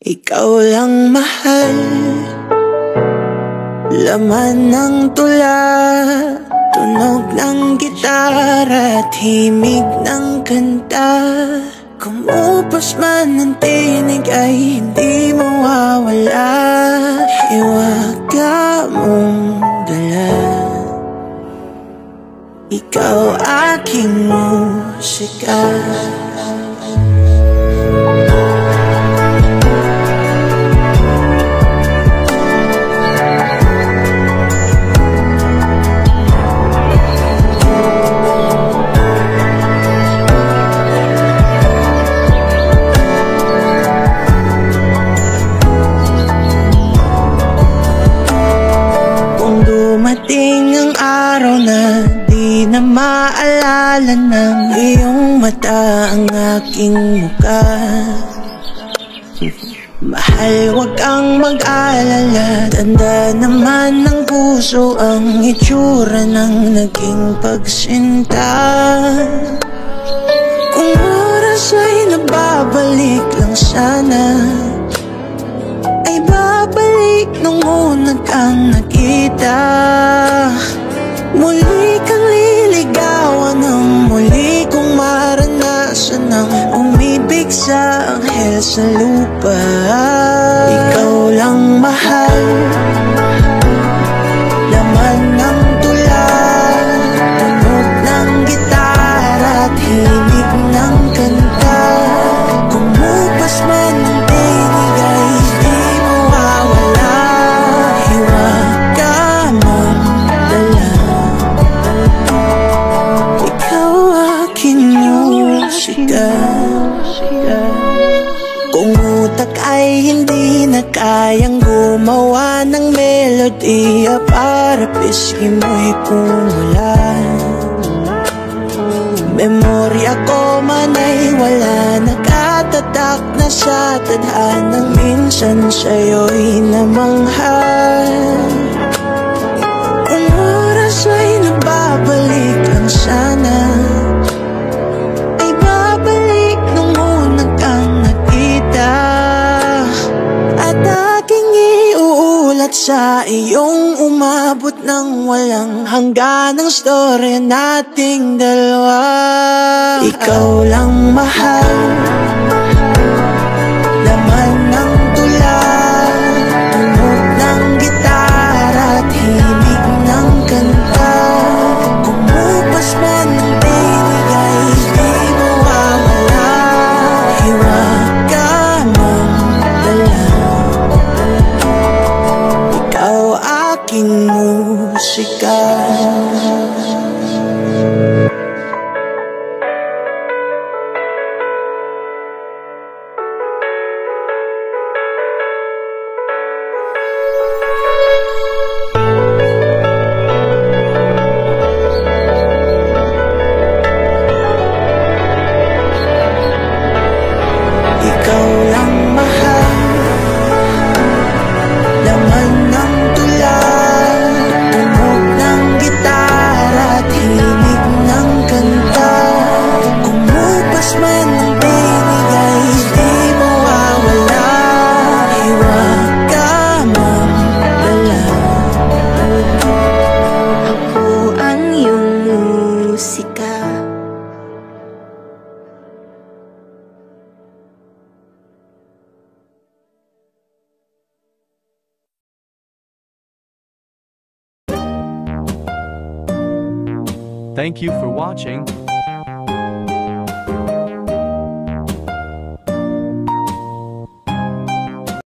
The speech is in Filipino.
Ikaw lang mahal, laman ng tula, tunog ng gitara, himig ng kanta. Kumupas man ang tinig ay hindi mawawala. Hiwaga mong dala, ikaw aking musika. Dumating ang araw na di na maalala ng iyong mata ang aking muka. Mahal, wag kang mag-alala, tanda naman ng puso ang itsura ng naging pagsinta. Kung oras ay nababalik lang sana, ay babalik nung una kang nakita. Muli kang liligawan ng muli kong maranasan ng umibig sa anghel sa lupa. Ikaw lang mahal, laman ng tula, tunog ng gitara at himig ng kanta. Kumupas man ang tinig ay di mawawala. Hiwaga mong dala, ikaw aking musika. Kung utak ay hindi na kayang gumawa ng melodiya para pisngi mo'y pumula, memorya ko man ay wala, nakatatak na sa tadhanang minsan sa'yo'y namanghal. Kung oras ay nababalik lang sana, ay babalik nung una kang nakita. At aking iuulat sa iyong umabot ng walang hanggan ang storya nating dalawa. Ikaw lang mahal, laman ng tula, tunog ng gitara at himig ng kanta. Kumupas man ang tinig ay di mawawala. Hiwaga mong dala, ikaw aking musika. Ikaw lang mahal, laman ng tula, tunog ng gitara at himig ng kanta. Kumupas man ang tinig ay di mawawala. Hiwaga mong dala, Ako ang iyong musika. Thank you for watching.